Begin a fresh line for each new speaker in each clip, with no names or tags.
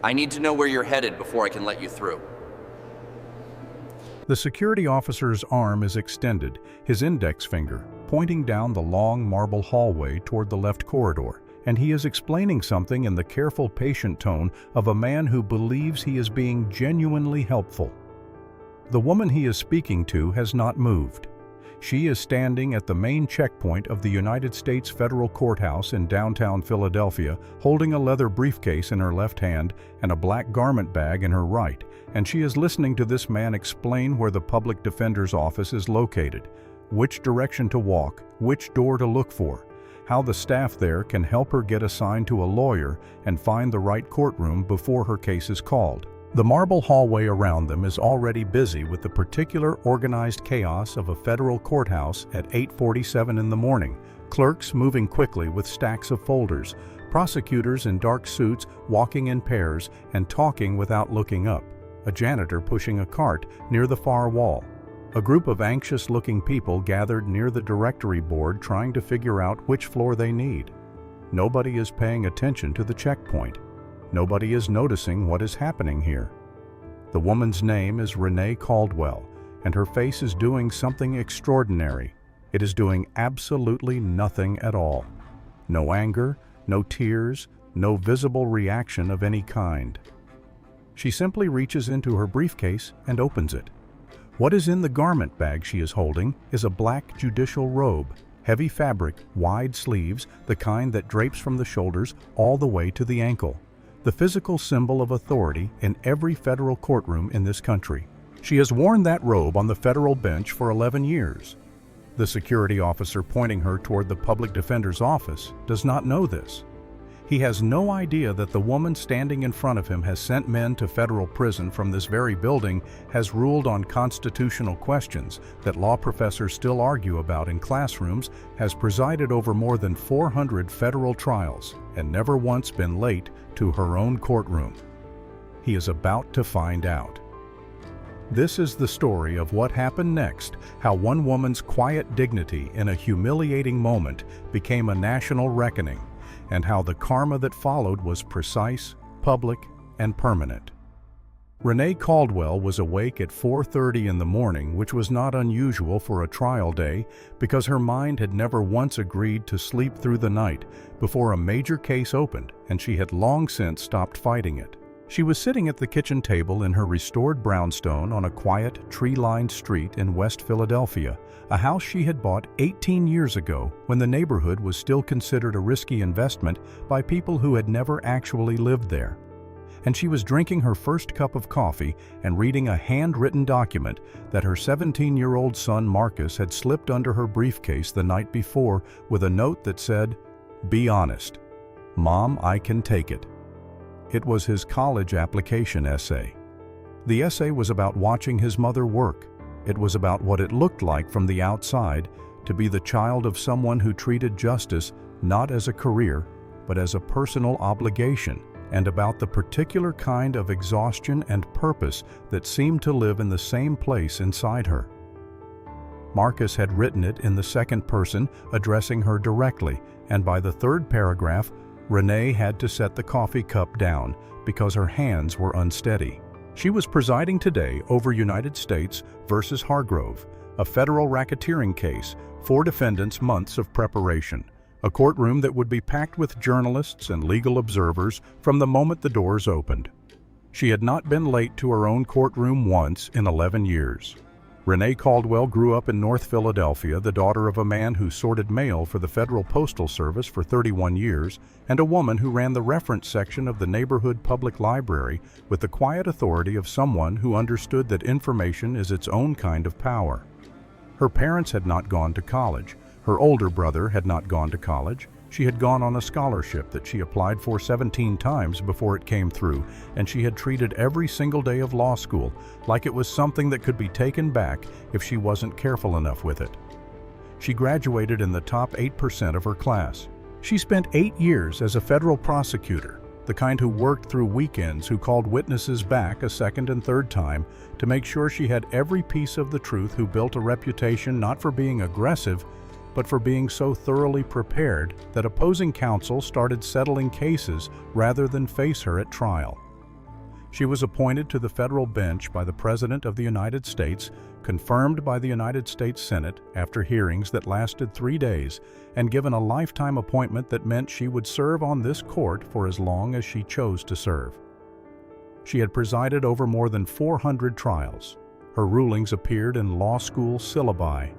I need to know where you're headed before I can let you through.
The security officer's arm is extended, his index finger pointing down the long marble hallway toward the left corridor, and he is explaining something in the careful, patient tone of a man who believes he is being genuinely helpful. The woman he is speaking to has not moved. She is standing at the main checkpoint of the United States Federal Courthouse in downtown Philadelphia, holding a leather briefcase in her left hand and a black garment bag in her right, and she is listening to this man explain where the public defender's office is located, which direction to walk, which door to look for, how the staff there can help her get assigned to a lawyer and find the right courtroom before her case is called. The marble hallway around them is already busy with the particular organized chaos of a federal courthouse at 8:47 in the morning, clerks moving quickly with stacks of folders, prosecutors in dark suits walking in pairs and talking without looking up, a janitor pushing a cart near the far wall, a group of anxious-looking people gathered near the directory board trying to figure out which floor they need. Nobody is paying attention to the checkpoint. Nobody is noticing what is happening here. The woman's name is Renee Caldwell, and her face is doing something extraordinary. It is doing absolutely nothing at all. No anger, no tears, no visible reaction of any kind. She simply reaches into her briefcase and opens it. What is in the garment bag she is holding is a black judicial robe, heavy fabric, wide sleeves, the kind that drapes from the shoulders all the way to the ankle. The physical symbol of authority in every federal courtroom in this country. She has worn that robe on the federal bench for 11 years. The security officer pointing her toward the public defender's office does not know this. He has no idea that the woman standing in front of him has sent men to federal prison from this very building, has ruled on constitutional questions that law professors still argue about in classrooms, has presided over more than 400 federal trials, and never once been late to her own courtroom. He is about to find out. This is the story of what happened next, how one woman's quiet dignity in a humiliating moment became a national reckoning, and how the karma that followed was precise, public, and permanent. Renee Caldwell was awake at 4:30 in the morning, which was not unusual for a trial day because her mind had never once agreed to sleep through the night before a major case opened, and she had long since stopped fighting it. She was sitting at the kitchen table in her restored brownstone on a quiet, tree-lined street in West Philadelphia, a house she had bought 18 years ago when the neighborhood was still considered a risky investment by people who had never actually lived there. And she was drinking her first cup of coffee and reading a handwritten document that her 17-year-old son Marcus had slipped under her briefcase the night before with a note that said, "Be honest. Mom, I can take it." It was his college application essay. The essay was about watching his mother work. It was about what it looked like from the outside to be the child of someone who treated justice not as a career, but as a personal obligation, and about the particular kind of exhaustion and purpose that seemed to live in the same place inside her. Marcus had written it in the second person, addressing her directly, and by the third paragraph, Renee had to set the coffee cup down because her hands were unsteady. She was presiding today over United States versus Hargrove, a federal racketeering case, 4 defendants, months of preparation, a courtroom that would be packed with journalists and legal observers from the moment the doors opened. She had not been late to her own courtroom once in 11 years. Renee Caldwell grew up in North Philadelphia, the daughter of a man who sorted mail for the Federal Postal Service for 31 years and a woman who ran the reference section of the neighborhood public library with the quiet authority of someone who understood that information is its own kind of power. Her parents had not gone to college. Her older brother had not gone to college. She had gone on a scholarship that she applied for 17 times before it came through, and she had treated every single day of law school like it was something that could be taken back if she wasn't careful enough with it. She graduated in the top 8% of her class. She spent 8 years as a federal prosecutor, the kind who worked through weekends, who called witnesses back a second and third time to make sure she had every piece of the truth, who built a reputation not for being aggressive, but for being so thoroughly prepared that opposing counsel started settling cases rather than face her at trial. She was appointed to the federal bench by the President of the United States, confirmed by the United States Senate after hearings that lasted 3 days, and given a lifetime appointment that meant she would serve on this court for as long as she chose to serve. She had presided over more than 400 trials. Her rulings appeared in law school syllabi.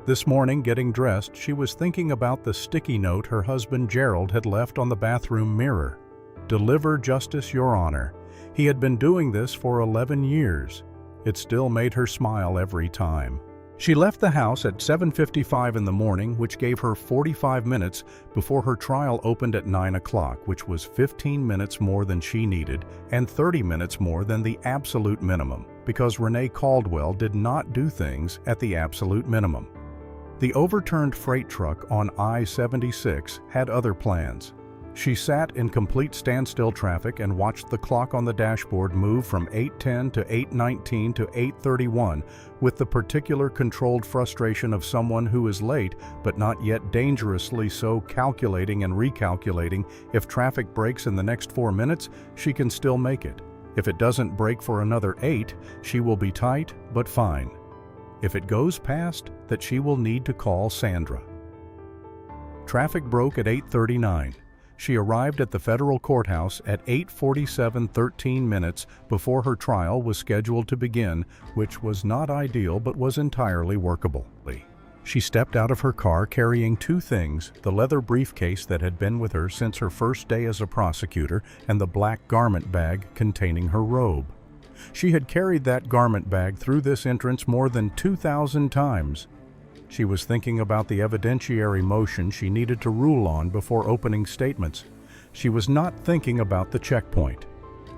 This morning, getting dressed, she was thinking about the sticky note her husband Gerald had left on the bathroom mirror. "Deliver justice, Your Honor." He had been doing this for 11 years. It still made her smile every time. She left the house at 7:55 in the morning, which gave her 45 minutes before her trial opened at 9 o'clock, which was 15 minutes more than she needed and 30 minutes more than the absolute minimum, because Renee Caldwell did not do things at the absolute minimum. The overturned freight truck on I-76 had other plans. She sat in complete standstill traffic and watched the clock on the dashboard move from 8:10 to 8:19 to 8:31 with the particular controlled frustration of someone who is late but not yet dangerously so, calculating and recalculating. If traffic breaks in the next 4 minutes, she can still make it. If it doesn't break for another 8, she will be tight but fine. If it goes past, that she will need to call Sandra. Traffic broke at 8:39. She arrived at the federal courthouse at 8:47, 13 minutes before her trial was scheduled to begin, which was not ideal but was entirely workable. She stepped out of her car carrying 2 things: the leather briefcase that had been with her since her first day as a prosecutor and the black garment bag containing her robe. She had carried that garment bag through this entrance more than 2,000 times. She was thinking about the evidentiary motion she needed to rule on before opening statements. She was not thinking about the checkpoint.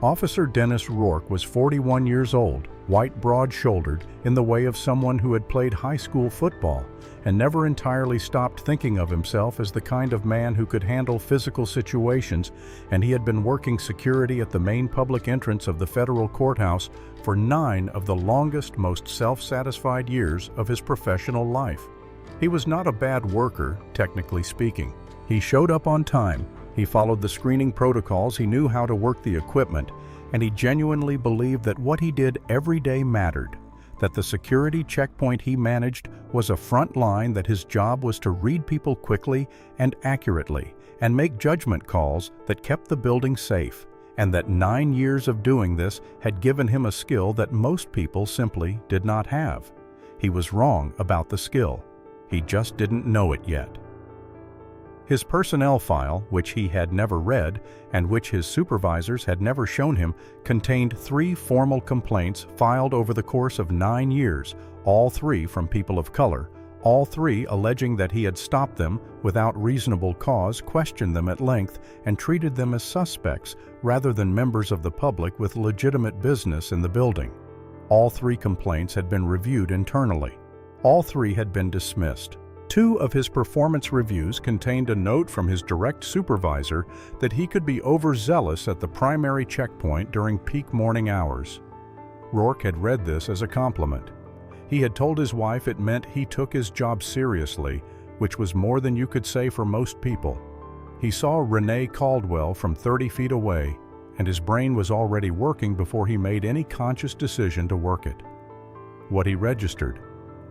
Officer Dennis Rourke was 41 years old, white, broad-shouldered, in the way of someone who had played high school football and never entirely stopped thinking of himself as the kind of man who could handle physical situations, and he had been working security at the main public entrance of the federal courthouse for 9 of the longest, most self-satisfied years of his professional life. He was not a bad worker, technically speaking. He showed up on time, he followed the screening protocols, he knew how to work the equipment, and he genuinely believed that what he did every day mattered, that the security checkpoint he managed was a front line, that his job was to read people quickly and accurately and make judgment calls that kept the building safe, and that 9 years of doing this had given him a skill that most people simply did not have. He was wrong about the skill. He just didn't know it yet. His personnel file, which he had never read and which his supervisors had never shown him, contained 3 formal complaints filed over the course of 9 years, all 3 from people of color, all 3 alleging that he had stopped them without reasonable cause, questioned them at length, and treated them as suspects rather than members of the public with legitimate business in the building. All 3 complaints had been reviewed internally. All 3 had been dismissed. 2 of his performance reviews contained a note from his direct supervisor that he could be overzealous at the primary checkpoint during peak morning hours. Rourke had read this as a compliment. He had told his wife it meant he took his job seriously, which was more than you could say for most people. He saw Renee Caldwell from 30 feet away, and his brain was already working before he made any conscious decision to work it. What he registered: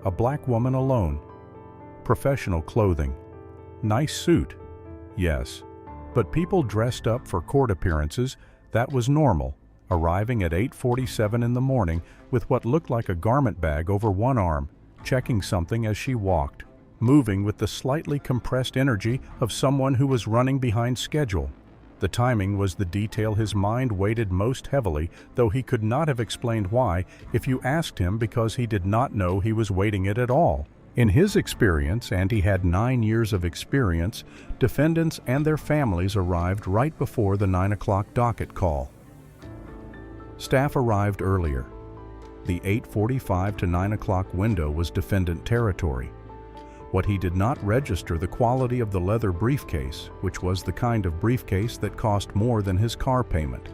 a black woman alone. Professional clothing. Nice suit. Yes. But people dressed up for court appearances, that was normal, arriving at 8:47 in the morning with what looked like a garment bag over one arm, checking something as she walked, moving with the slightly compressed energy of someone who was running behind schedule. The timing was the detail his mind weighted most heavily, though he could not have explained why if you asked him, because he did not know he was weighting it at all. In his experience, and he had 9 years of experience, defendants and their families arrived right before the 9 o'clock docket call. Staff arrived earlier. The 8:45 to 9 o'clock window was defendant territory. What he did not register the quality of the leather briefcase, which was the kind of briefcase that cost more than his car payment.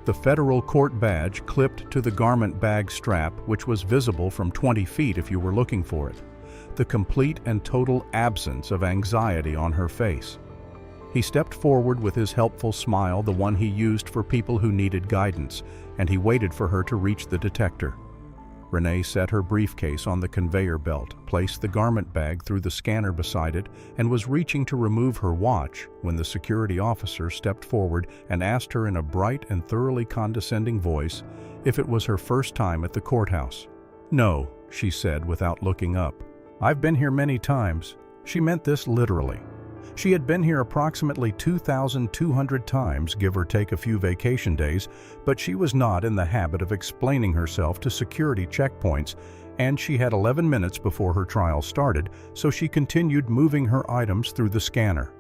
The federal court badge clipped to the garment bag strap, which was visible from 20 feet if you were looking for it. The complete and total absence of anxiety on her face. He stepped forward with his helpful smile, the one he used for people who needed guidance, and he waited for her to reach the detector. Renee set her briefcase on the conveyor belt, placed the garment bag through the scanner beside it, and was reaching to remove her watch when the security officer stepped forward and asked her in a bright and thoroughly condescending voice if it was her first time at the courthouse. "No," she said without looking up. "I've been here many times." She meant this literally. She had been here approximately 2,200 times, give or take a few vacation days, but she was not in the habit of explaining herself to security checkpoints, and she had 11 minutes before her trial started, so she continued moving her items through the scanner.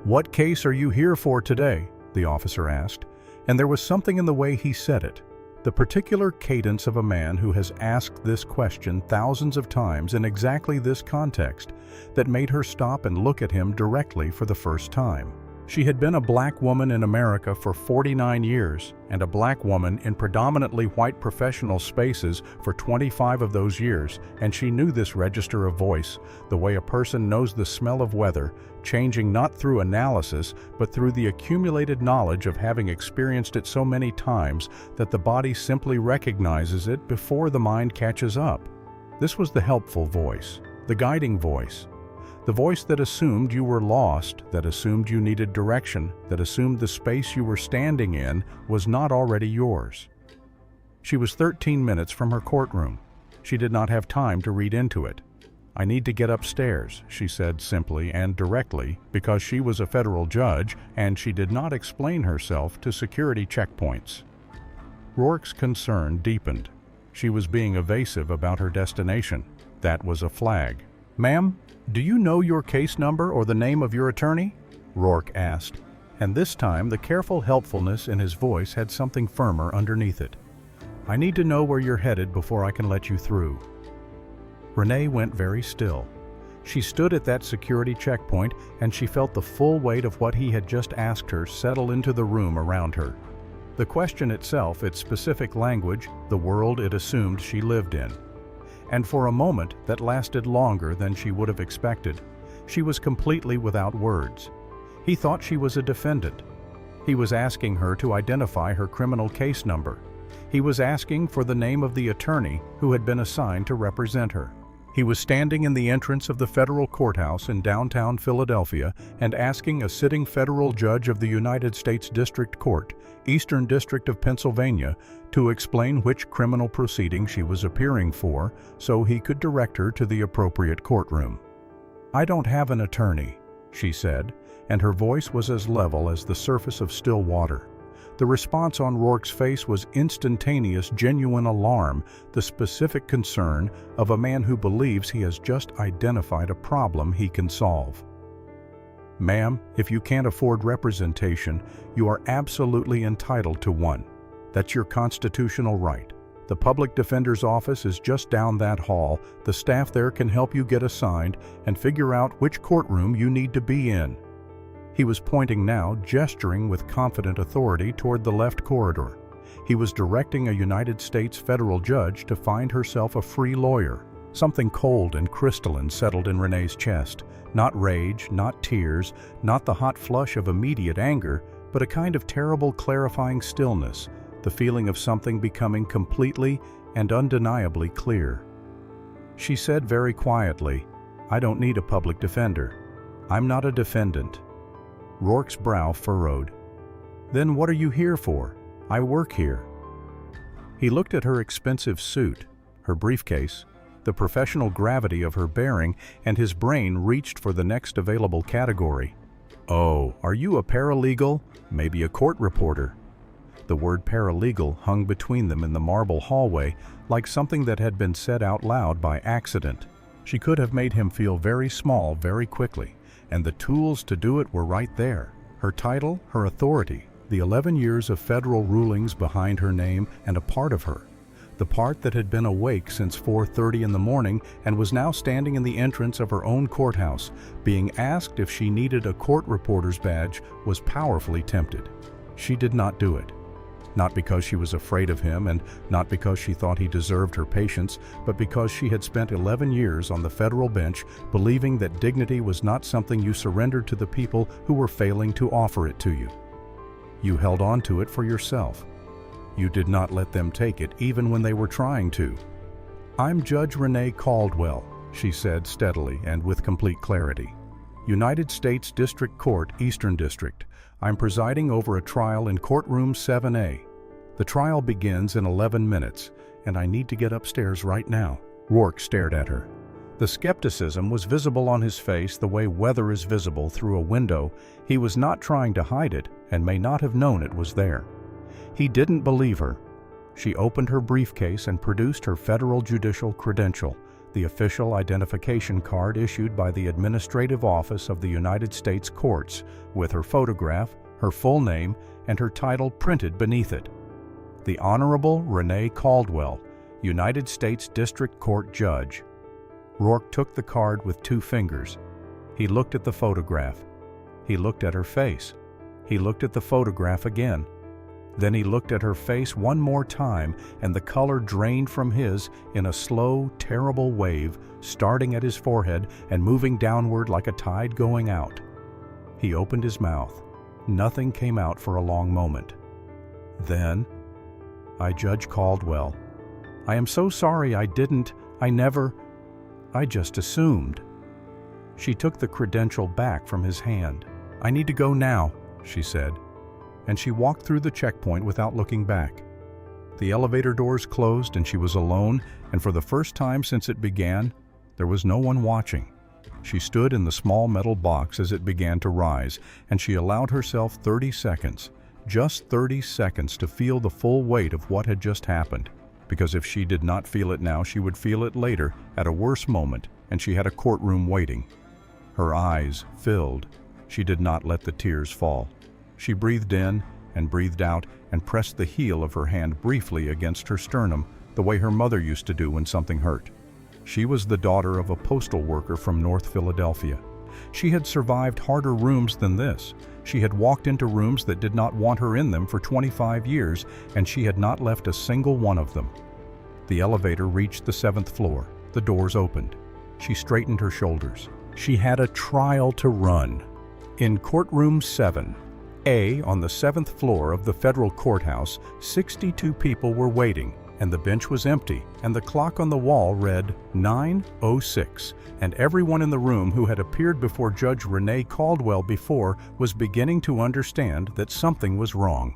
"What case are you here for today?" the officer asked, and there was something in the way he said it, the particular cadence of a man who has asked this question thousands of times in exactly this context, that made her stop and look at him directly for the first time. She had been a black woman in America for 49 years, and a black woman in predominantly white professional spaces for 25 of those years, and she knew this register of voice, the way a person knows the smell of weather, changing not through analysis, but through the accumulated knowledge of having experienced it so many times that the body simply recognizes it before the mind catches up. This was the helpful voice, the guiding voice. The voice that assumed you were lost, that assumed you needed direction, that assumed the space you were standing in was not already yours. She was 13 minutes from her courtroom. She did not have time to read into it. "I need to get upstairs," she said simply and directly, because she was a federal judge and she did not explain herself to security checkpoints. Rourke's concern deepened. She was being evasive about her destination. That was a flag. "Ma'am, do you know your case number or the name of your attorney?" Rourke asked, and this time the careful helpfulness in his voice had something firmer underneath it. "I need to know where you're headed before I can let you through." Renee went very still. She stood at that security checkpoint and she felt the full weight of what he had just asked her settle into the room around her. The question itself, its specific language, the world it assumed she lived in. And for a moment that lasted longer than she would have expected, she was completely without words. He thought she was a defendant. He was asking her to identify her criminal case number. He was asking for the name of the attorney who had been assigned to represent her. He was standing in the entrance of the federal courthouse in downtown Philadelphia and asking a sitting federal judge of the United States District Court, Eastern District of Pennsylvania, to explain which criminal proceeding she was appearing for so he could direct her to the appropriate courtroom. "I don't have an attorney," she said, and her voice was as level as the surface of still water. The response on Rourke's face was instantaneous, genuine alarm, the specific concern of a man who believes he has just identified a problem he can solve. "Ma'am, if you can't afford representation, you are absolutely entitled to one. That's your constitutional right. The public defender's office is just down that hall. The staff there can help you get assigned and figure out which courtroom you need to be in." He was pointing now, gesturing with confident authority toward the left corridor. He was directing a United States federal judge to find herself a free lawyer. Something cold and crystalline settled in Renee's chest. Not rage, not tears, not the hot flush of immediate anger, but a kind of terrible clarifying stillness, the feeling of something becoming completely and undeniably clear. She said very quietly, "I don't need a public defender. I'm not a defendant." Rourke's brow furrowed. "Then what are you here for?" "I work here." He looked at her expensive suit, her briefcase, the professional gravity of her bearing, and his brain reached for the next available category. "Oh, are you a paralegal? Maybe a court reporter?" The word paralegal hung between them in the marble hallway like something that had been said out loud by accident. She could have made him feel very small very quickly, and the tools to do it were right there. Her title, her authority, the 11 years of federal rulings behind her name, and a part of her. The part that had been awake since 4:30 in the morning and was now standing in the entrance of her own courthouse, being asked if she needed a court reporter's badge, was powerfully tempted. She did not do it. Not because she was afraid of him and not because she thought he deserved her patience, but because she had spent 11 years on the federal bench believing that dignity was not something you surrendered to the people who were failing to offer it to you. You held on to it for yourself. You did not let them take it even when they were trying to. "I'm Judge Renee Caldwell," she said steadily and with complete clarity. "United States District Court, Eastern District. I'm presiding over a trial in courtroom 7A. The trial begins in 11 minutes, and I need to get upstairs right now." Rourke stared at her. The skepticism was visible on his face the way weather is visible through a window. He was not trying to hide it and may not have known it was there. He didn't believe her. She opened her briefcase and produced her federal judicial credential, the official identification card issued by the Administrative Office of the United States Courts, with her photograph, her full name, and her title printed beneath it. The Honorable Renee Caldwell, United States District Court Judge. Rourke took the card with 2 fingers. He looked at the photograph. He looked at her face. He looked at the photograph again. Then he looked at her face one more time, and the color drained from his in a slow, terrible wave, starting at his forehead and moving downward like a tide going out. He opened his mouth. Nothing came out for a long moment. Then, "I, Judge Caldwell. I am so sorry I just assumed." She took the credential back from his hand. "I need to go now," she said. And she walked through the checkpoint without looking back. The elevator doors closed and she was alone, and for the first time since it began, there was no one watching. She stood in the small metal box as it began to rise, and she allowed herself 30 seconds, just 30 seconds to feel the full weight of what had just happened. Because if she did not feel it now, she would feel it later, at a worse moment, and she had a courtroom waiting. Her eyes filled. She did not let the tears fall. She breathed in and breathed out and pressed the heel of her hand briefly against her sternum, the way her mother used to do when something hurt. She was the daughter of a postal worker from North Philadelphia. She had survived harder rooms than this. She had walked into rooms that did not want her in them for 25 years, and she had not left a single one of them. The elevator reached the 7th floor. The doors opened. She straightened her shoulders. She had a trial to run. In courtroom 7A, on the 7th floor of the federal courthouse, 62 people were waiting, and the bench was empty, and the clock on the wall read 9:06, and everyone in the room who had appeared before Judge Renee Caldwell before was beginning to understand that something was wrong.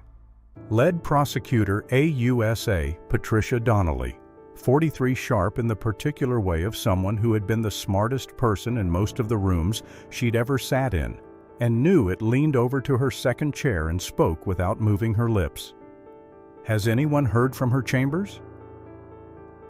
Lead prosecutor AUSA Patricia Donnelly, 43 sharp in the particular way of someone who had been the smartest person in most of the rooms she'd ever sat in, and knew it, leaned over to her second chair and spoke without moving her lips. "Has anyone heard from her chambers?"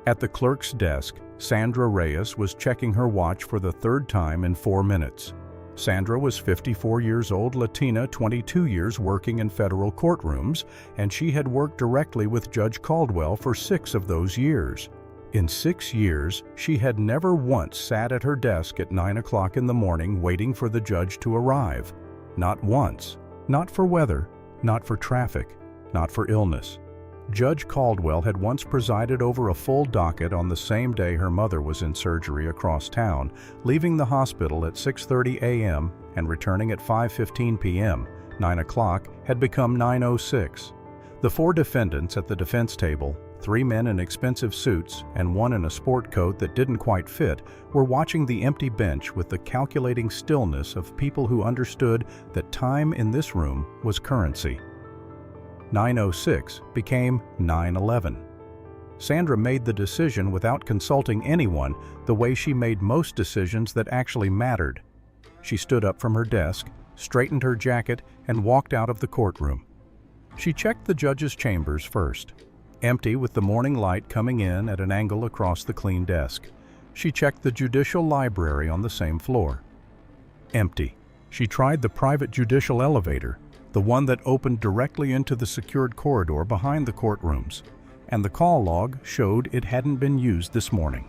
At the clerk's desk, Sandra Reyes was checking her watch for the 3rd time in 4 minutes. Sandra was 54 years old, Latina, 22 years working in federal courtrooms, and she had worked directly with Judge Caldwell for 6 of those years. In 6 years, she had never once sat at her desk at 9 o'clock in the morning waiting for the judge to arrive. Not once. Not for weather, not for traffic, not for illness. Judge Caldwell had once presided over a full docket on the same day her mother was in surgery across town, leaving the hospital at 6:30 a.m. and returning at 5:15 p.m. 9 o'clock had become 9:06. The 4 defendants at the defense table, 3 men in expensive suits and 1 in a sport coat that didn't quite fit, were watching the empty bench with the calculating stillness of people who understood that time in this room was currency. 9:06 became 9:11. Sandra made the decision without consulting anyone, the way she made most decisions that actually mattered. She stood up from her desk, straightened her jacket, and walked out of the courtroom. She checked the judge's chambers first. Empty, with the morning light coming in at an angle across the clean desk. She checked the judicial library on the same floor. Empty. She tried the private judicial elevator, the one that opened directly into the secured corridor behind the courtrooms, and the call log showed it hadn't been used this morning.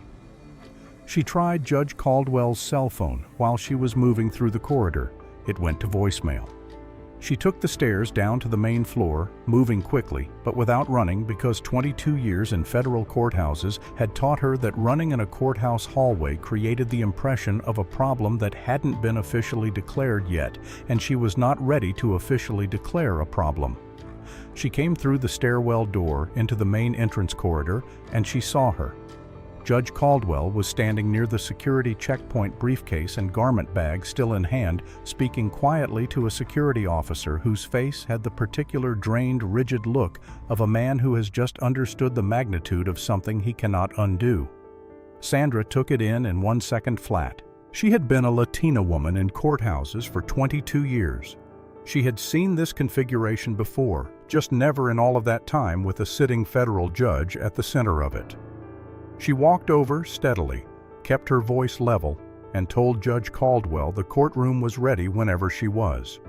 She tried Judge Caldwell's cell phone while she was moving through the corridor. It went to voicemail. She took the stairs down to the main floor, moving quickly, but without running because 22 years in federal courthouses had taught her that running in a courthouse hallway created the impression of a problem that hadn't been officially declared yet, and she was not ready to officially declare a problem. She came through the stairwell door into the main entrance corridor, and she saw her. Judge Caldwell was standing near the security checkpoint briefcase and garment bag still in hand, speaking quietly to a security officer whose face had the particular drained, rigid look of a man who has just understood the magnitude of something he cannot undo. Sandra took it in 1 second flat. She had been a Latina woman in courthouses for 22 years. She had seen this configuration before, just never in all of that time with a sitting federal judge at the center of it. She walked over steadily, kept her voice level, and told Judge Caldwell the courtroom was ready whenever she was.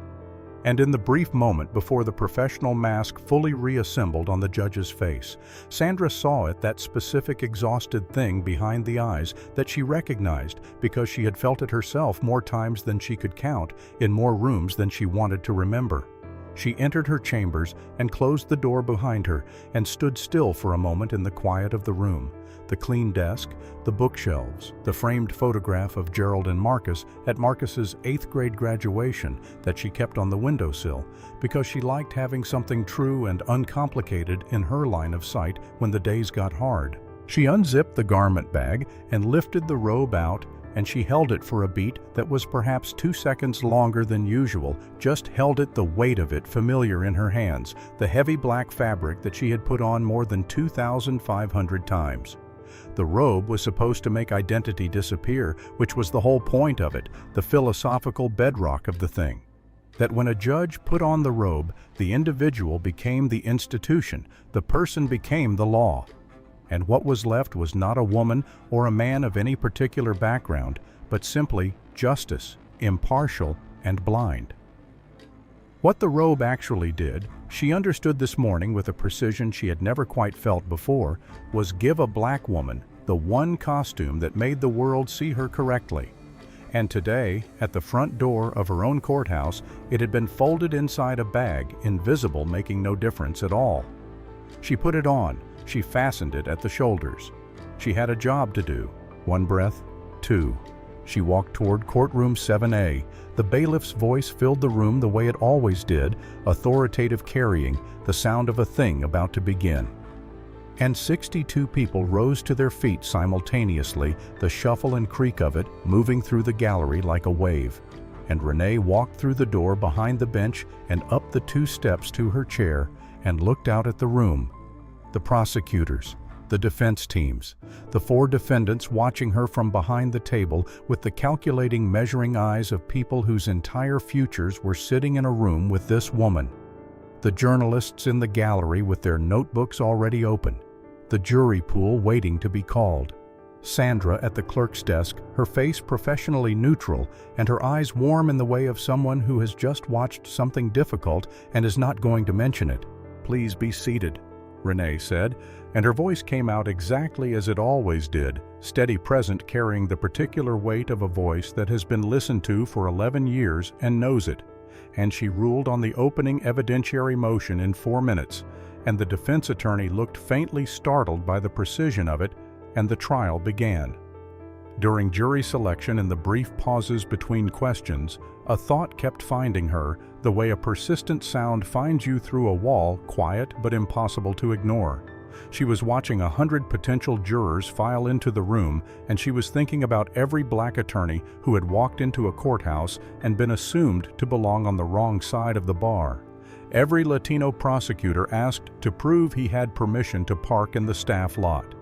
And in the brief moment before the professional mask fully reassembled on the judge's face, Sandra saw it, that specific exhausted thing behind the eyes that she recognized because she had felt it herself more times than she could count, in more rooms than she wanted to remember. She entered her chambers and closed the door behind her and stood still for a moment in the quiet of the room. The clean desk, the bookshelves, the framed photograph of Gerald and Marcus at Marcus's 8th grade graduation that she kept on the windowsill because she liked having something true and uncomplicated in her line of sight when the days got hard. She unzipped the garment bag and lifted the robe out, and she held it for a beat that was perhaps 2 seconds longer than usual, just held it, the weight of it familiar in her hands, the heavy black fabric that she had put on more than 2,500 times. The robe was supposed to make identity disappear, which was the whole point of it, the philosophical bedrock of the thing. That when a judge put on the robe, the individual became the institution, the person became the law. And what was left was not a woman or a man of any particular background, but simply justice, impartial and blind. What the robe actually did, she understood this morning with a precision she had never quite felt before, was give a black woman the one costume that made the world see her correctly. And today, at the front door of her own courthouse, it had been folded inside a bag, invisible, making no difference at all. She put it on. She fastened it at the shoulders. She had a job to do. 1 breath, 2. She walked toward courtroom 7A. The bailiff's voice filled the room the way it always did, authoritative, carrying the sound of a thing about to begin. And 62 people rose to their feet simultaneously, the shuffle and creak of it moving through the gallery like a wave. And Renee walked through the door behind the bench and up the 2 steps to her chair and looked out at the room. The prosecutors, the defense teams, the 4 defendants watching her from behind the table with the calculating, measuring eyes of people whose entire futures were sitting in a room with this woman. The journalists in the gallery with their notebooks already open. The jury pool waiting to be called. Sandra at the clerk's desk, her face professionally neutral and her eyes warm in the way of someone who has just watched something difficult and is not going to mention it. "Please be seated," Renee said, and her voice came out exactly as it always did, steady, present, carrying the particular weight of a voice that has been listened to for 11 years and knows it. And she ruled on the opening evidentiary motion in 4 minutes, and the defense attorney looked faintly startled by the precision of it, and the trial began. During jury selection and the brief pauses between questions, a thought kept finding her, the way a persistent sound finds you through a wall, quiet but impossible to ignore. She was watching 100 potential jurors file into the room, and she was thinking about every black attorney who had walked into a courthouse and been assumed to belong on the wrong side of the bar. Every Latino prosecutor asked to prove he had permission to park in the staff lot.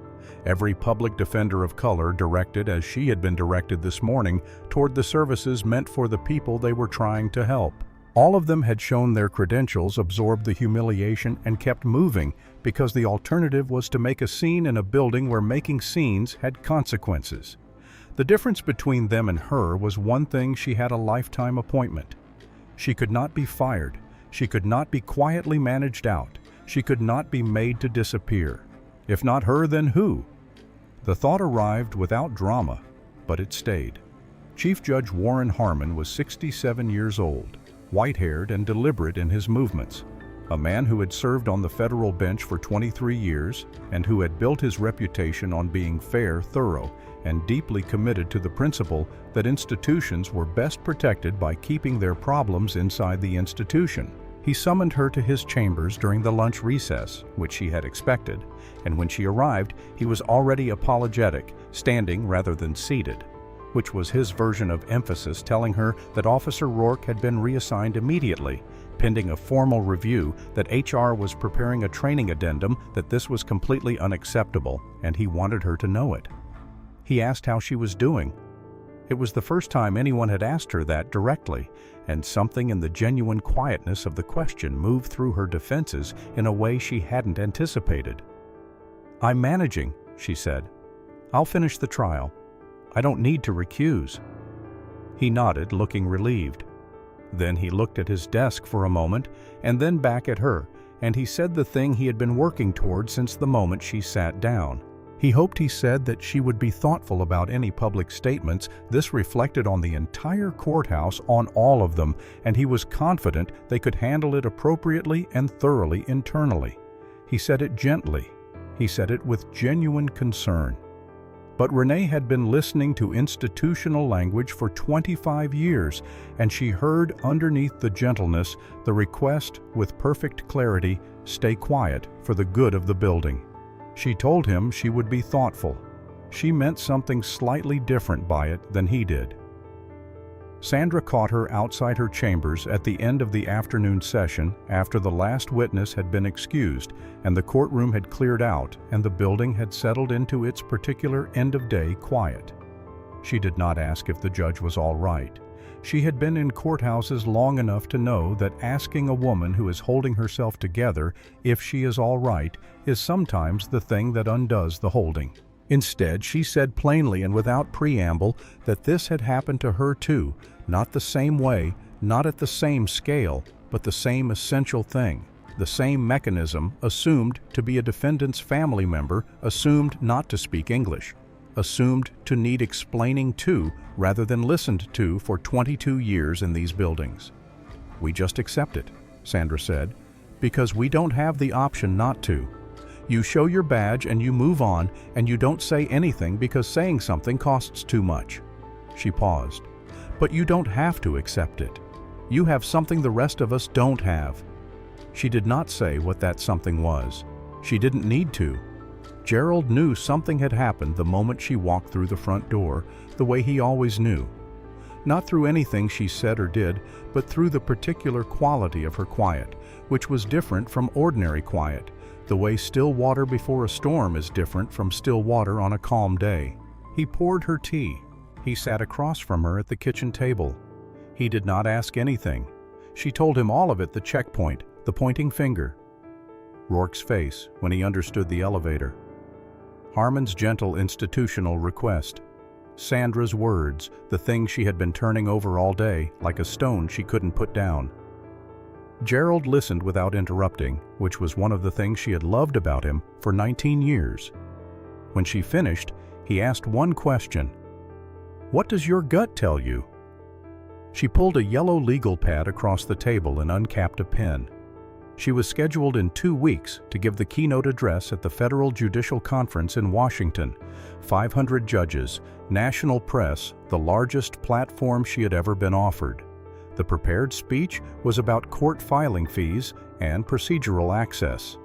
Every public defender of color directed, as she had been directed this morning, toward the services meant for the people they were trying to help. All of them had shown their credentials, absorbed the humiliation, and kept moving because the alternative was to make a scene in a building where making scenes had consequences. The difference between them and her was one thing: she had a lifetime appointment. She could not be fired. She could not be quietly managed out. She could not be made to disappear. If not her, then who? The thought arrived without drama, but it stayed. Chief Judge Warren Harmon was 67 years old. white-haired and deliberate in his movements. A man who had served on the federal bench for 23 years and who had built his reputation on being fair, thorough, and deeply committed to the principle that institutions were best protected by keeping their problems inside the institution. He summoned her to his chambers during the lunch recess, which she had expected, and when she arrived, he was already apologetic, standing rather than seated, which was his version of emphasis telling her that Officer Rourke had been reassigned immediately, pending a formal review, that HR was preparing a training addendum, that this was completely unacceptable, and he wanted her to know it. He asked how she was doing. It was the first time anyone had asked her that directly, and something in the genuine quietness of the question moved through her defenses in a way she hadn't anticipated. "I'm managing," she said. "I'll finish the trial. I don't need to recuse." He nodded, looking relieved. Then he looked at his desk for a moment, and then back at her, and he said the thing he had been working toward since the moment she sat down. He hoped, he said, that she would be thoughtful about any public statements. This reflected on the entire courthouse, on all of them, and he was confident they could handle it appropriately and thoroughly internally. He said it gently. He said it with genuine concern. But Renee had been listening to institutional language for 25 years, and she heard underneath the gentleness the request with perfect clarity, "Stay quiet for the good of the building." She told him she would be thoughtful. She meant something slightly different by it than he did. Sandra caught her outside her chambers at the end of the afternoon session after the last witness had been excused and the courtroom had cleared out and the building had settled into its particular end-of-day quiet. She did not ask if the judge was all right. She had been in courthouses long enough to know that asking a woman who is holding herself together if she is all right is sometimes the thing that undoes the holding. Instead, she said plainly and without preamble that this had happened to her too, not the same way, not at the same scale, but the same essential thing, the same mechanism, assumed to be a defendant's family member, assumed not to speak English, assumed to need explaining to rather than listened to for 22 years in these buildings. "We just accept it," Sandra said, "because we don't have the option not to. You show your badge and you move on, and you don't say anything because saying something costs too much." She paused. "But you don't have to accept it. You have something the rest of us don't have." She did not say what that something was. She didn't need to. Gerald knew something had happened the moment she walked through the front door, the way he always knew. Not through anything she said or did, but through the particular quality of her quiet, which was different from ordinary quiet, the way still water before a storm is different from still water on a calm day. He poured her tea. He sat across from her at the kitchen table. He did not ask anything. She told him all of it, the checkpoint, the pointing finger. Rourke's face when he understood the elevator. Harmon's gentle institutional request. Sandra's words, the thing she had been turning over all day, like a stone she couldn't put down. Gerald listened without interrupting, which was one of the things she had loved about him for 19 years. When she finished, he asked one question. "What does your gut tell you?" She pulled a yellow legal pad across the table and uncapped a pen. She was scheduled in 2 weeks to give the keynote address at the Federal Judicial Conference in Washington. 500 judges, national press, the largest platform she had ever been offered. The prepared speech was about court filing fees and procedural access.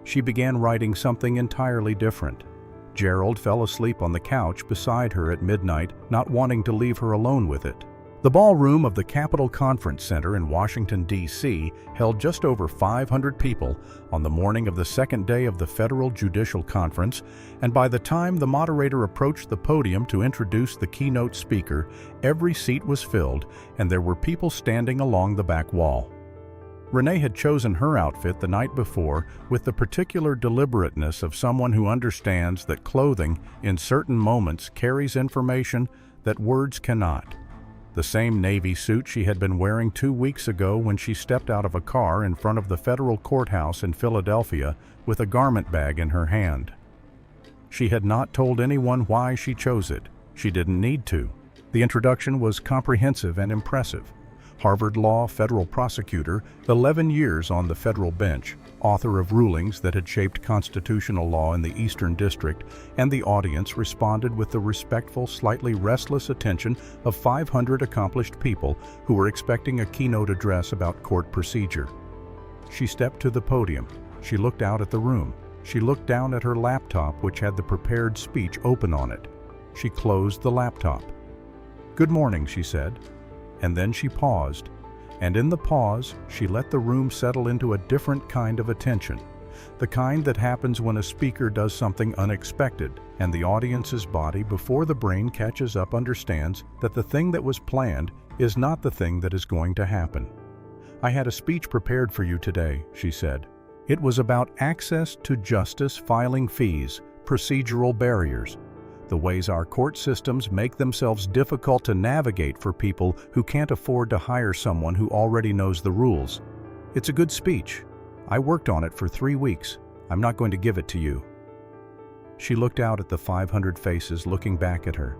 She began writing something entirely different. Gerald fell asleep on the couch beside her at midnight, not wanting to leave her alone with it. The ballroom of the Capitol Conference Center in Washington, D.C. held just over 500 people on the morning of the second day of the Federal Judicial Conference, and by the time the moderator approached the podium to introduce the keynote speaker, every seat was filled and there were people standing along the back wall. Renee had chosen her outfit the night before with the particular deliberateness of someone who understands that clothing, in certain moments, carries information that words cannot. The same navy suit she had been wearing 2 weeks ago when she stepped out of a car in front of the federal courthouse in Philadelphia with a garment bag in her hand. She had not told anyone why she chose it. She didn't need to. The introduction was comprehensive and impressive. Harvard Law federal prosecutor, 11 years on the federal bench, author of rulings that had shaped constitutional law in the Eastern District, and the audience responded with the respectful, slightly restless attention of 500 accomplished people who were expecting a keynote address about court procedure. She stepped to the podium. She looked out at the room. She looked down at her laptop, which had the prepared speech open on it. She closed the laptop. "Good morning," she said. And then she paused. And in the pause, she let the room settle into a different kind of attention. The kind that happens when a speaker does something unexpected, and the audience's body, before the brain catches up, understands that the thing that was planned is not the thing that is going to happen. "I had a speech prepared for you today," she said. It was about access to justice, filing fees, procedural barriers, the ways our court systems make themselves difficult to navigate for people who can't afford to hire someone who already knows the rules. "It's a good speech. I worked on it for 3 weeks. I'm not going to give it to you." She looked out at the 500 faces looking back at her.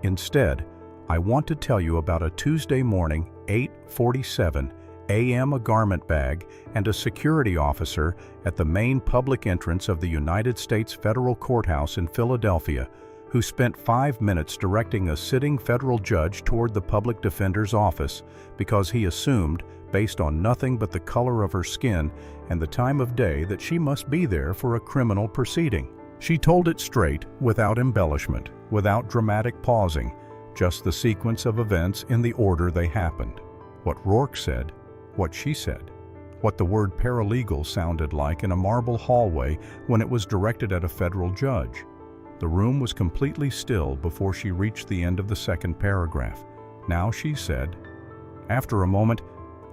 "Instead, I want to tell you about a Tuesday morning, 8:47 a.m. a garment bag and a security officer at the main public entrance of the United States Federal Courthouse in Philadelphia, who spent 5 minutes directing a sitting federal judge toward the public defender's office because he assumed, based on nothing but the color of her skin and the time of day, that she must be there for a criminal proceeding. She told it straight, without embellishment, without dramatic pausing, just the sequence of events in the order they happened. What Rourke said, what she said, what the word paralegal sounded like in a marble hallway when it was directed at a federal judge. The room was completely still before she reached the end of the second paragraph. Now she said, "After a moment,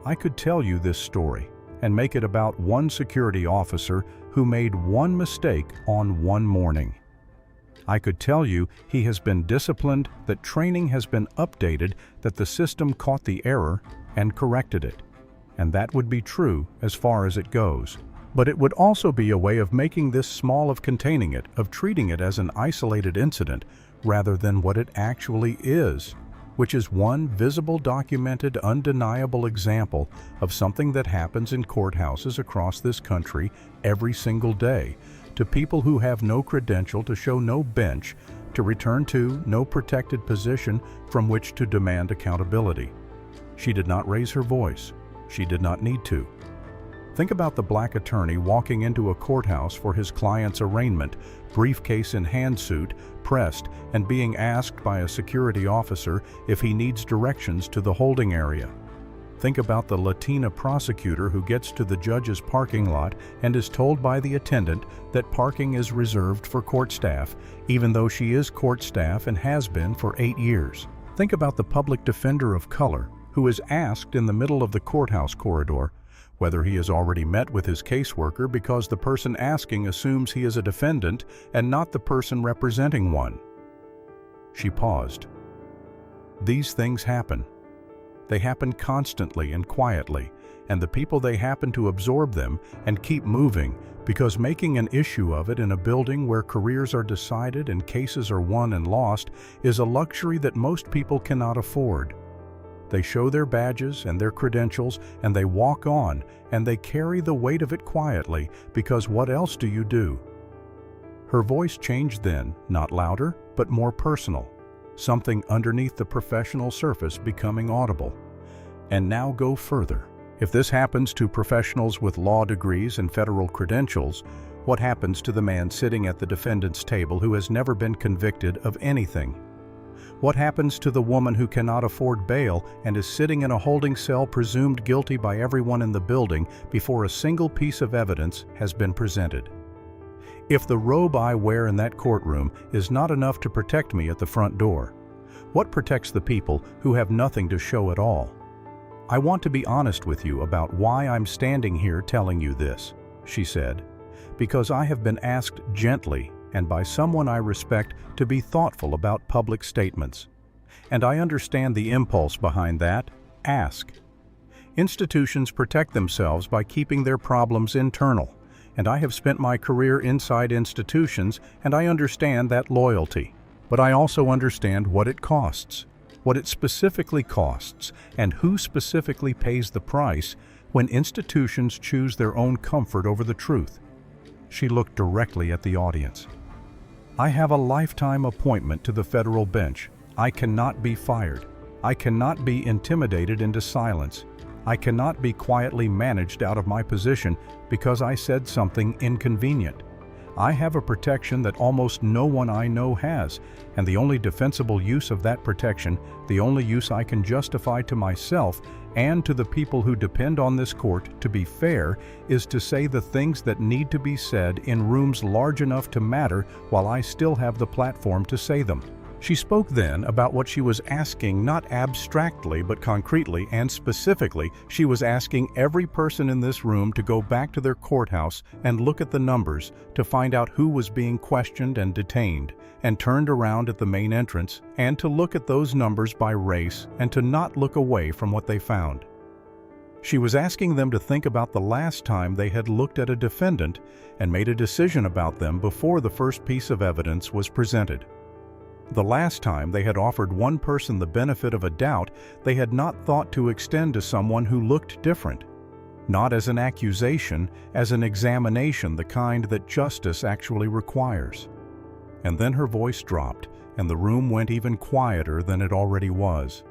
I could tell you this story and make it about one security officer who made one mistake on one morning. I could tell you he has been disciplined, that training has been updated, that the system caught the error and corrected it. And that would be true as far as it goes. But it would also be a way of making this small, of containing it, of treating it as an isolated incident rather than what it actually is, which is one visible, documented, undeniable example of something that happens in courthouses across this country every single day, to people who have no credential, to show no bench, to return to, no protected position from which to demand accountability." She did not raise her voice. She did not need to. Think about the black attorney walking into a courthouse for his client's arraignment, briefcase in hand, suit, pressed, and being asked by a security officer if he needs directions to the holding area. Think about the Latina prosecutor who gets to the judge's parking lot and is told by the attendant that parking is reserved for court staff, even though she is court staff and has been for 8 years. Think about the public defender of color who is asked in the middle of the courthouse corridor whether he has already met with his caseworker because the person asking assumes he is a defendant and not the person representing one. She paused. These things happen. They happen constantly and quietly, and the people they happen to absorb them and keep moving, because making an issue of it in a building where careers are decided and cases are won and lost is a luxury that most people cannot afford. They show their badges and their credentials, and they walk on, and they carry the weight of it quietly, because what else do you do? Her voice changed then, not louder, but more personal, something underneath the professional surface becoming audible. And now go further. If this happens to professionals with law degrees and federal credentials, what happens to the man sitting at the defendant's table who has never been convicted of anything? What happens to the woman who cannot afford bail and is sitting in a holding cell presumed guilty by everyone in the building before a single piece of evidence has been presented? If the robe I wear in that courtroom is not enough to protect me at the front door, what protects the people who have nothing to show at all? I want to be honest with you about why I'm standing here telling you this, she said, because I have been asked gently and by someone I respect to be thoughtful about public statements. And I understand the impulse behind that. Ask. Institutions protect themselves by keeping their problems internal, and I have spent my career inside institutions, and I understand that loyalty. But I also understand what it costs. what it specifically costs, and who specifically pays the price when institutions choose their own comfort over the truth. She looked directly at the audience. I have a lifetime appointment to the federal bench. I cannot be fired. I cannot be intimidated into silence. I cannot be quietly managed out of my position because I said something inconvenient. I have a protection that almost no one I know has, and the only defensible use of that protection, the only use I can justify to myself and to the people who depend on this court to be fair, is to say the things that need to be said in rooms large enough to matter while I still have the platform to say them. She spoke then about what she was asking, not abstractly but concretely and specifically. She was asking every person in this room to go back to their courthouse and look at the numbers to find out who was being questioned and detained, and turned around at the main entrance, and to look at those numbers by race and to not look away from what they found. She was asking them to think about the last time they had looked at a defendant and made a decision about them before the first piece of evidence was presented. The last time they had offered one person the benefit of a doubt they had not thought to extend to someone who looked different. Not as an accusation, as an examination, the kind that justice actually requires. And then her voice dropped, and the room went even quieter than it already was.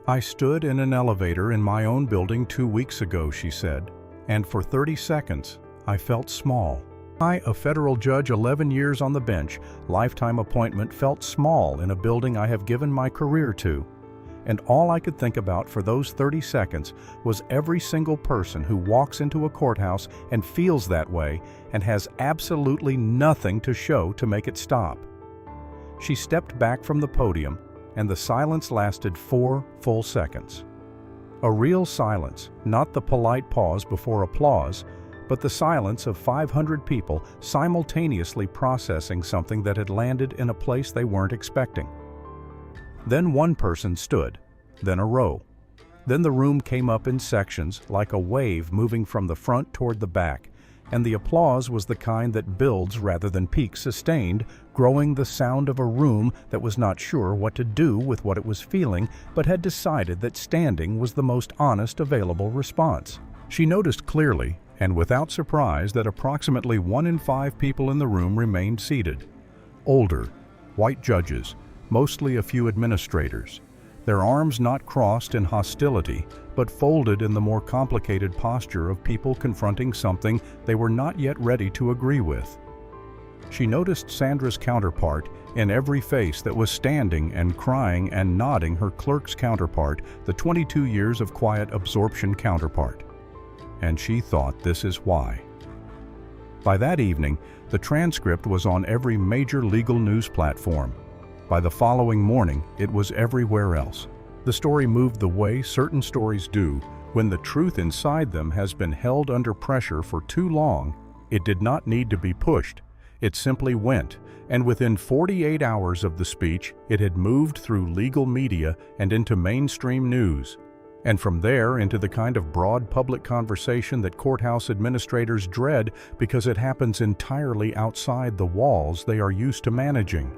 I stood in an elevator in my own building 2 weeks ago, she said, and for 30 seconds I felt small. I, a federal judge 11 years on the bench, lifetime appointment, felt small in a building I have given my career to. And all I could think about for those 30 seconds was every single person who walks into a courthouse and feels that way and has absolutely nothing to show to make it stop. She stepped back from the podium, and the silence lasted 4 full seconds. A real silence, not the polite pause before applause, but the silence of 500 people simultaneously processing something that had landed in a place they weren't expecting. Then one person stood, then a row. Then the room came up in sections like a wave moving from the front toward the back, and the applause was the kind that builds rather than peaks, sustained, growing the sound of a room that was not sure what to do with what it was feeling, but had decided that standing was the most honest available response. She noticed clearly and without surprise that approximately 1 in 5 people in the room remained seated. Older, white judges, mostly a few administrators, their arms not crossed in hostility, but folded in the more complicated posture of people confronting something they were not yet ready to agree with. She noticed Sandra's counterpart in every face that was standing and crying and nodding, her clerk's counterpart, the 22 years of quiet absorption counterpart. And she thought this is why. By that evening, the transcript was on every major legal news platform. By the following morning, it was everywhere else. The story moved the way certain stories do when the truth inside them has been held under pressure for too long. It did not need to be pushed. It simply went, and within 48 hours of the speech, it had moved through legal media and into mainstream news. And from there into the kind of broad public conversation that courthouse administrators dread because it happens entirely outside the walls they are used to managing.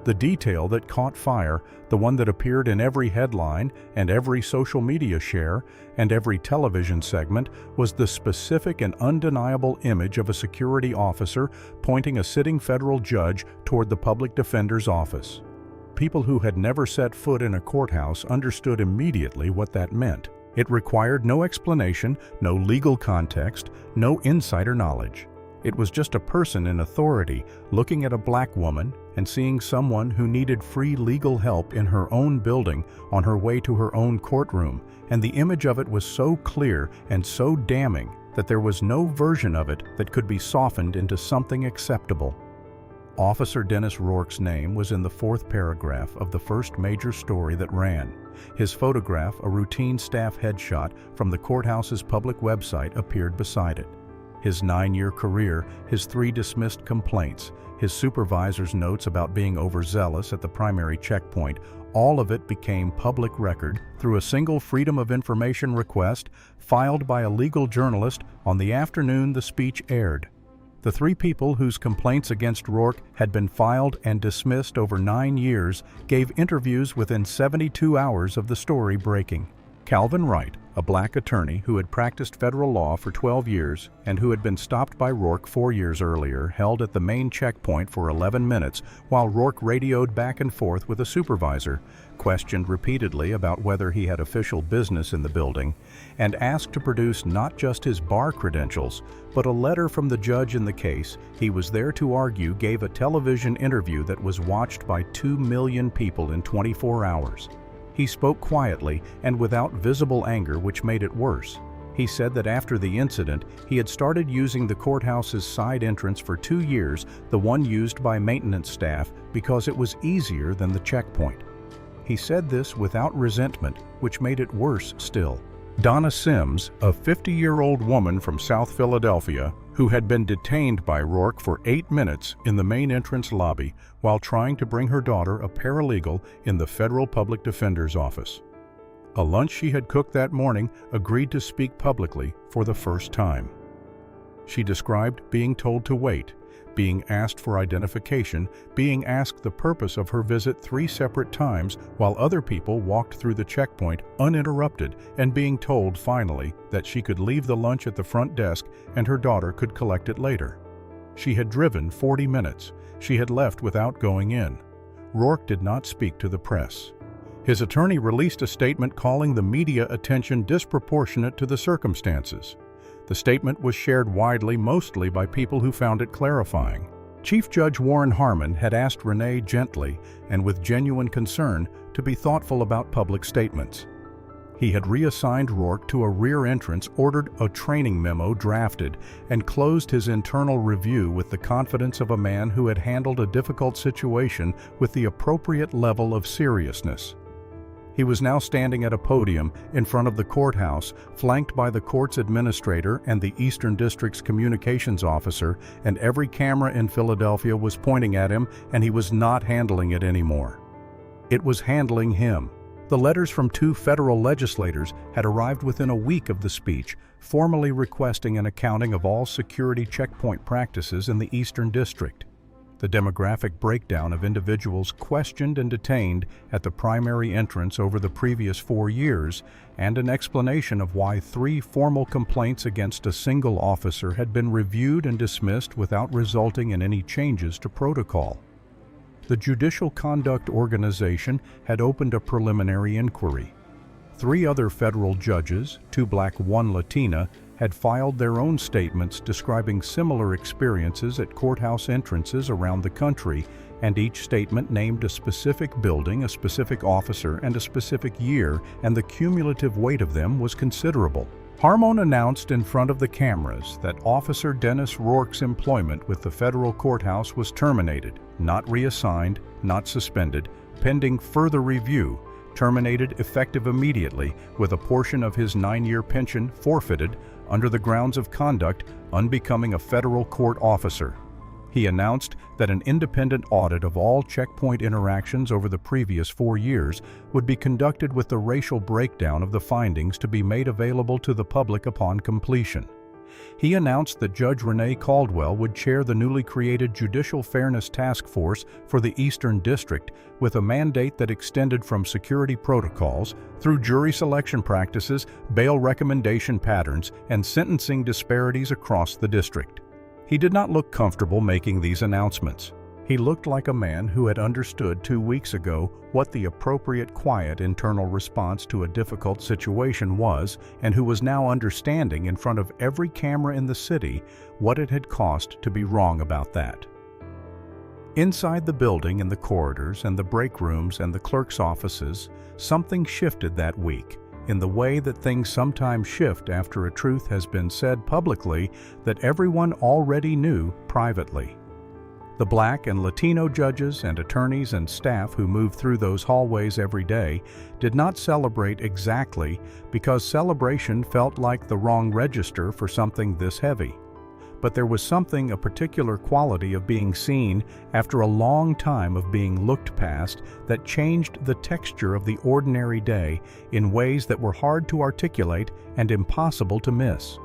The detail that caught fire, the one that appeared in every headline and every social media share and every television segment, was the specific and undeniable image of a security officer pointing a sitting federal judge toward the public defender's office. People who had never set foot in a courthouse understood immediately what that meant. It required no explanation, no legal context, no insider knowledge. It was just a person in authority looking at a black woman and seeing someone who needed free legal help in her own building on her way to her own courtroom, and the image of it was so clear and so damning that there was no version of it that could be softened into something acceptable. Officer Dennis Rourke's name was in the 4th paragraph of the first major story that ran. His photograph, a routine staff headshot from the courthouse's public website, appeared beside it. His 9-year career, his 3 dismissed complaints, his supervisor's notes about being overzealous at the primary checkpoint, all of it became public record through a single Freedom of Information request filed by a legal journalist on the afternoon the speech aired. The 3 people whose complaints against Rourke had been filed and dismissed over 9 years gave interviews within 72 hours of the story breaking. Calvin Wright, a black attorney who had practiced federal law for 12 years and who had been stopped by Rourke 4 years earlier, held at the main checkpoint for 11 minutes while Rourke radioed back and forth with a supervisor, questioned repeatedly about whether he had official business in the building, and asked to produce not just his bar credentials, but a letter from the judge in the case he was there to argue gave a television interview that was watched by 2 million people in 24 hours. He spoke quietly and without visible anger, which made it worse. He said that after the incident, he had started using the courthouse's side entrance for 2 years, the one used by maintenance staff, because it was easier than the checkpoint. He said this without resentment, which made it worse still. Donna Sims, a 50-year-old woman from South Philadelphia, who had been detained by Rourke for 8 minutes in the main entrance lobby while trying to bring her daughter a paralegal in the federal public defender's office. A lunch she had cooked that morning, agreed to speak publicly for the first time. She described being told to wait, being asked for identification, being asked the purpose of her visit 3 separate times while other people walked through the checkpoint uninterrupted, and being told finally that she could leave the lunch at the front desk and her daughter could collect it later. She had driven 40 minutes. She had left without going in. Rourke did not speak to the press. His attorney released a statement calling the media attention disproportionate to the circumstances. The statement was shared widely, mostly by people who found it clarifying. Chief Judge Warren Harmon had asked Renee gently and with genuine concern to be thoughtful about public statements. He had reassigned Rourke to a rear entrance, ordered a training memo drafted, and closed his internal review with the confidence of a man who had handled a difficult situation with the appropriate level of seriousness. He was now standing at a podium in front of the courthouse, flanked by the court's administrator and the Eastern District's communications officer, and every camera in Philadelphia was pointing at him, and he was not handling it anymore. It was handling him. The letters from 2 federal legislators had arrived within a week of the speech, formally requesting an accounting of all security checkpoint practices in the Eastern District. The demographic breakdown of individuals questioned and detained at the primary entrance over the previous 4 years, and an explanation of why 3 formal complaints against a single officer had been reviewed and dismissed without resulting in any changes to protocol. The Judicial Conduct Organization had opened a preliminary inquiry. 3 other federal judges, 2 black, 1 Latina, had filed their own statements describing similar experiences at courthouse entrances around the country, and each statement named a specific building, a specific officer, and a specific year, and the cumulative weight of them was considerable. Harmon announced in front of the cameras that Officer Dennis Rourke's employment with the federal courthouse was terminated, not reassigned, not suspended, pending further review, terminated effective immediately, with a portion of his 9-year pension forfeited under the grounds of conduct unbecoming a federal court officer. He announced that an independent audit of all checkpoint interactions over the previous 4 years would be conducted with the racial breakdown of the findings to be made available to the public upon completion. He announced that Judge Renee Caldwell would chair the newly created Judicial Fairness Task Force for the Eastern District, with a mandate that extended from security protocols through jury selection practices, bail recommendation patterns, and sentencing disparities across the district. He did not look comfortable making these announcements. He looked like a man who had understood 2 weeks ago what the appropriate quiet internal response to a difficult situation was, and who was now understanding in front of every camera in the city what it had cost to be wrong about that. Inside the building, in the corridors and the break rooms and the clerk's offices, something shifted that week, in the way that things sometimes shift after a truth has been said publicly that everyone already knew privately. The black and Latino judges and attorneys and staff who moved through those hallways every day did not celebrate exactly because celebration felt like the wrong register for something this heavy. But there was something, a particular quality of being seen after a long time of being looked past, that changed the texture of the ordinary day in ways that were hard to articulate and impossible to miss.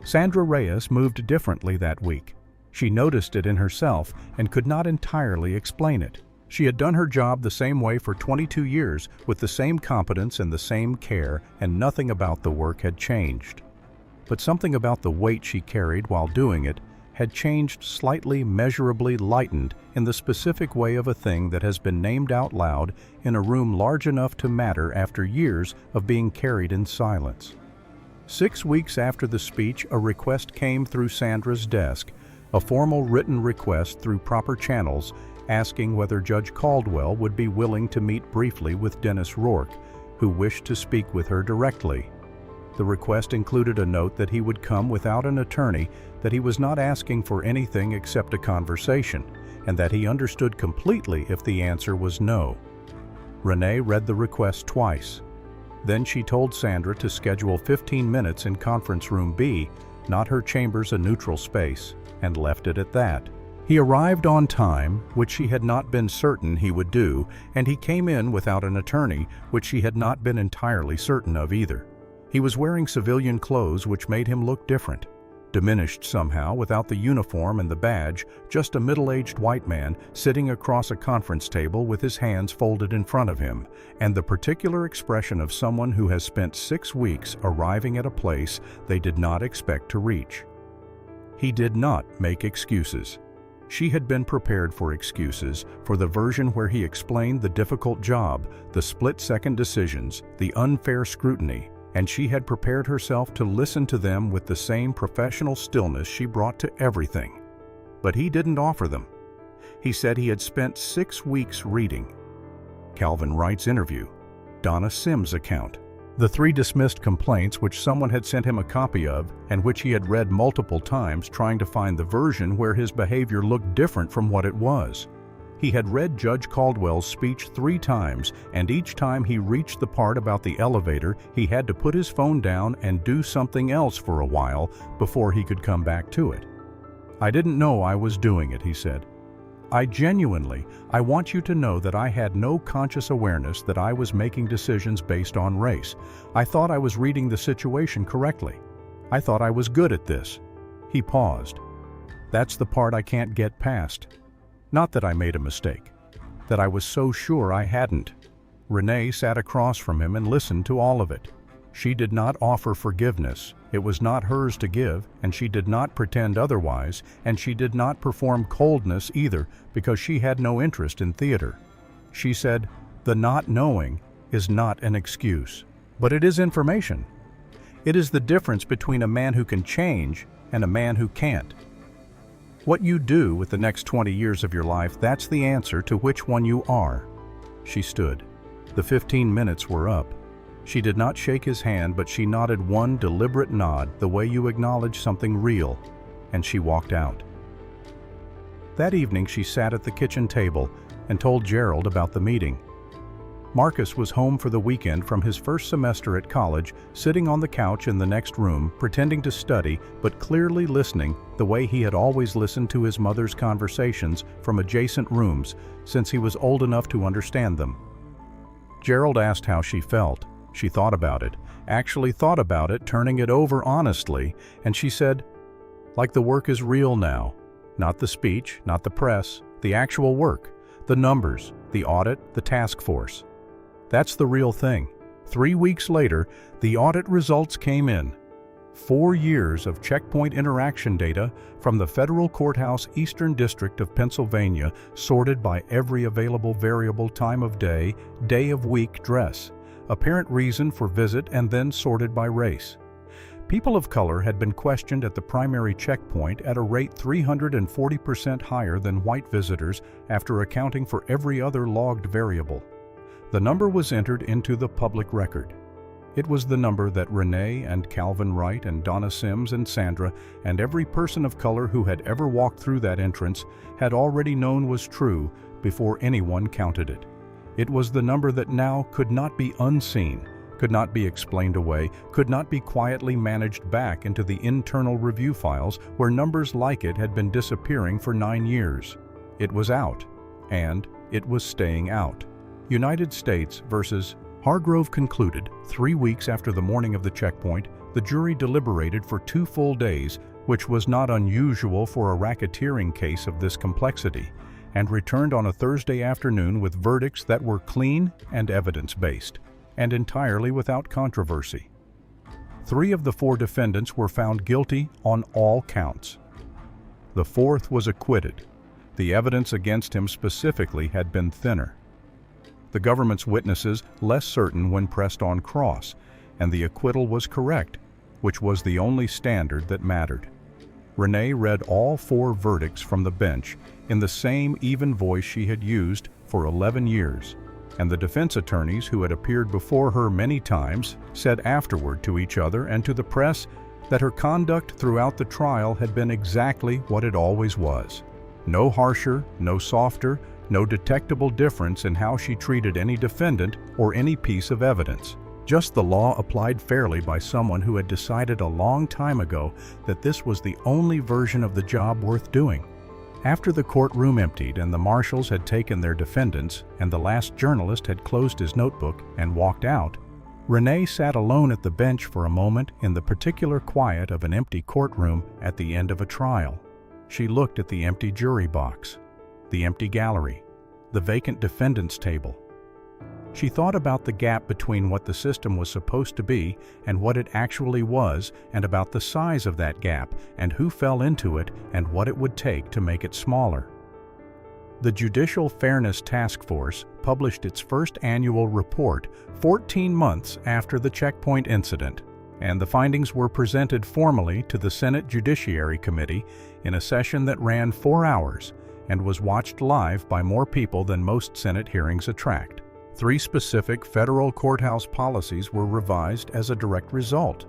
Sandra Reyes moved differently that week. She noticed it in herself and could not entirely explain it. She had done her job the same way for 22 years with the same competence and the same care, and nothing about the work had changed. But something about the weight she carried while doing it had changed, slightly, measurably lightened in the specific way of a thing that has been named out loud in a room large enough to matter after years of being carried in silence. 6 weeks after the speech, a request came through Sandra's desk, a formal written request through proper channels, asking whether Judge Caldwell would be willing to meet briefly with Dennis Rourke, who wished to speak with her directly. The request included a note that he would come without an attorney, that he was not asking for anything except a conversation, and that he understood completely if the answer was no. Renee read the request twice. Then she told Sandra to schedule 15 minutes in Conference Room B, not her chambers, a neutral space, and left it at that. He arrived on time, which she had not been certain he would do, and he came in without an attorney, which she had not been entirely certain of either. He was wearing civilian clothes, which made him look different. Diminished somehow, without the uniform and the badge, just a middle-aged white man sitting across a conference table with his hands folded in front of him, and the particular expression of someone who has spent 6 weeks arriving at a place they did not expect to reach. He did not make excuses. She had been prepared for excuses, for the version where he explained the difficult job, the split-second decisions, the unfair scrutiny, and she had prepared herself to listen to them with the same professional stillness she brought to everything. But he didn't offer them. He said he had spent 6 weeks reading. Calvin Wright's interview, Donna Sims' account, the 3 dismissed complaints which someone had sent him a copy of and which he had read multiple times, trying to find the version where his behavior looked different from what it was. He had read Judge Caldwell's speech 3 times, and each time he reached the part about the elevator, he had to put his phone down and do something else for a while before he could come back to it. "I didn't know I was doing it," he said. I want you to know that I had no conscious awareness that I was making decisions based on race. I thought I was reading the situation correctly. I thought I was good at this." He paused. "That's the part I can't get past. Not that I made a mistake, that I was so sure I hadn't." Renee sat across from him and listened to all of it. She did not offer forgiveness. It was not hers to give, and she did not pretend otherwise, and she did not perform coldness either, because she had no interest in theater. She said, "The not knowing is not an excuse, but it is information. It is the difference between a man who can change and a man who can't. What you do with the next 20 years of your life, that's the answer to which one you are." She stood. The 15 minutes were up. She did not shake his hand, but she nodded one deliberate nod, the way you acknowledge something real, and she walked out. That evening she sat at the kitchen table and told Gerald about the meeting. Marcus was home for the weekend from his first semester at college, sitting on the couch in the next room, pretending to study, but clearly listening the way he had always listened to his mother's conversations from adjacent rooms since he was old enough to understand them. Gerald asked how she felt. She thought about it, actually thought about it, turning it over honestly, and she said, "Like the work is real now. Not the speech, not the press, the actual work, the numbers, the audit, the task force. That's the real thing." 3 weeks later, the audit results came in. 4 years of checkpoint interaction data from the Federal Courthouse, Eastern District of Pennsylvania, sorted by every available variable, time of day of week, dress, apparent reason for visit, and then sorted by race. People of color had been questioned at the primary checkpoint at a rate 340% higher than white visitors after accounting for every other logged variable. The number was entered into the public record. It was the number that Renee and Calvin Wright and Donna Sims and Sandra and every person of color who had ever walked through that entrance had already known was true before anyone counted it. It was the number that now could not be unseen, could not be explained away, could not be quietly managed back into the internal review files where numbers like it had been disappearing for 9 years. It was out, and it was staying out. United States versus Hargrove concluded. 3 weeks after the morning of the checkpoint, the jury deliberated for 2 full days, which was not unusual for a racketeering case of this complexity, and returned on a Thursday afternoon with verdicts that were clean and evidence-based, and entirely without controversy. 3 of the 4 defendants were found guilty on all counts. The 4th was acquitted. The evidence against him specifically had been thinner. The government's witnesses less certain when pressed on cross, and the acquittal was correct, which was the only standard that mattered. Renee read all 4 verdicts from the bench in the same even voice she had used for 11 years, and the defense attorneys who had appeared before her many times said afterward to each other and to the press that her conduct throughout the trial had been exactly what it always was. No harsher, no softer, no detectable difference in how she treated any defendant or any piece of evidence. Just the law applied fairly by someone who had decided a long time ago that this was the only version of the job worth doing. After the courtroom emptied and the marshals had taken their defendants and the last journalist had closed his notebook and walked out, Renee sat alone at the bench for a moment in the particular quiet of an empty courtroom at the end of a trial. She looked at the empty jury box, the empty gallery, the vacant defendant's table. She thought about the gap between what the system was supposed to be and what it actually was, and about the size of that gap and who fell into it and what it would take to make it smaller. The Judicial Fairness Task Force published its first annual report 14 months after the checkpoint incident, and the findings were presented formally to the Senate Judiciary Committee in a session that ran 4 hours and was watched live by more people than most Senate hearings attract. 3 specific federal courthouse policies were revised as a direct result: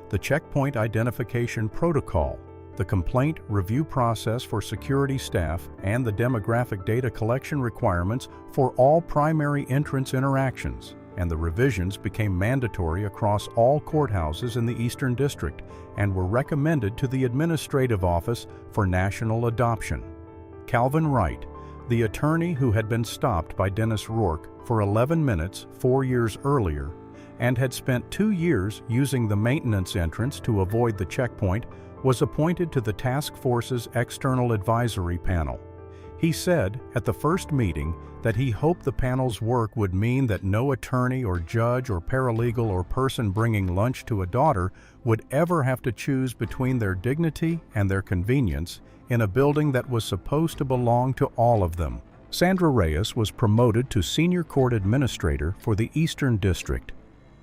the checkpoint identification protocol, the complaint review process for security staff, and the demographic data collection requirements for all primary entrance interactions, and the revisions became mandatory across all courthouses in the Eastern District and were recommended to the Administrative Office for national adoption. Calvin Wright, the attorney who had been stopped by Dennis Rourke for 11 minutes 4 years earlier and had spent 2 years using the maintenance entrance to avoid the checkpoint, was appointed to the task force's external advisory panel. He said at the first meeting that he hoped the panel's work would mean that no attorney or judge or paralegal or person bringing lunch to a daughter would ever have to choose between their dignity and their convenience in a building that was supposed to belong to all of them. Sandra Reyes was promoted to Senior Court Administrator for the Eastern District,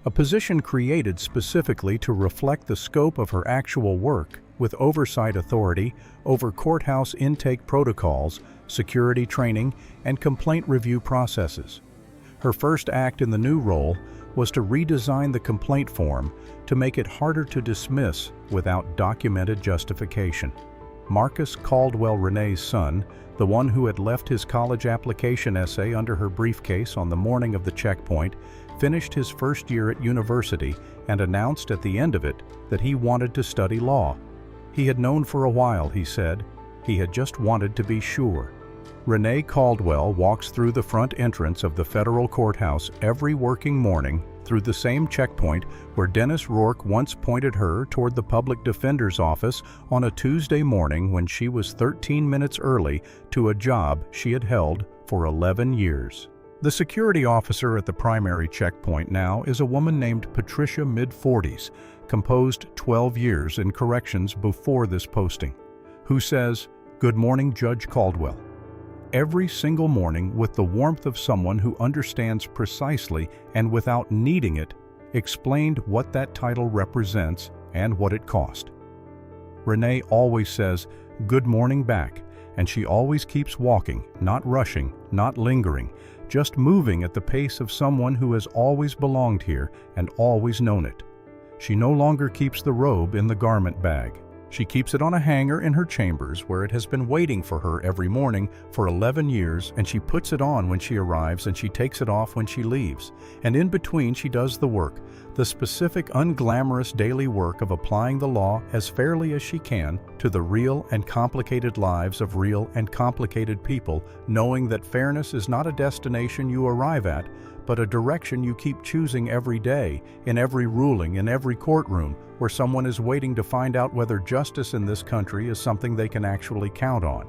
a position created specifically to reflect the scope of her actual work, with oversight authority over courthouse intake protocols, security training, and complaint review processes. Her first act in the new role was to redesign the complaint form to make it harder to dismiss without documented justification. Marcus Caldwell Renee's son, the one who had left his college application essay under her briefcase on the morning of the checkpoint, finished his first year at university and announced at the end of it that he wanted to study law. He had known for a while, he said. He had just wanted to be sure. Renee Caldwell walks through the front entrance of the federal courthouse every working morning through the same checkpoint where Dennis Rourke once pointed her toward the public defender's office on a Tuesday morning when she was 13 minutes early to a job she had held for 11 years. The security officer at the primary checkpoint now is a woman named Patricia, mid-40s, composed 12 years in corrections before this posting, who says, "Good morning, Judge Caldwell," every single morning with the warmth of someone who understands precisely and without needing it, explained what that title represents and what it cost. Renee always says, "Good morning" back, and she always keeps walking, not rushing, not lingering, just moving at the pace of someone who has always belonged here and always known it. She no longer keeps the robe in the garment bag. She keeps it on a hanger in her chambers where it has been waiting for her every morning for 11 years, and she puts it on when she arrives and she takes it off when she leaves. And in between she does the work, the specific unglamorous daily work of applying the law as fairly as she can to the real and complicated lives of real and complicated people, knowing that fairness is not a destination you arrive at, but a direction you keep choosing every day, in every ruling, in every courtroom, where someone is waiting to find out whether justice in this country is something they can actually count on.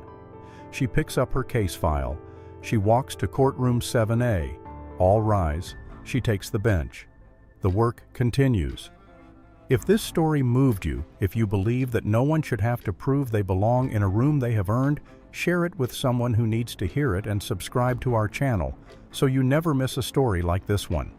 She picks up her case file. She walks to courtroom 7A. All rise. She takes the bench. The work continues. If this story moved you, if you believe that no one should have to prove they belong in a room they have earned, share it with someone who needs to hear it and subscribe to our channel so you never miss a story like this one.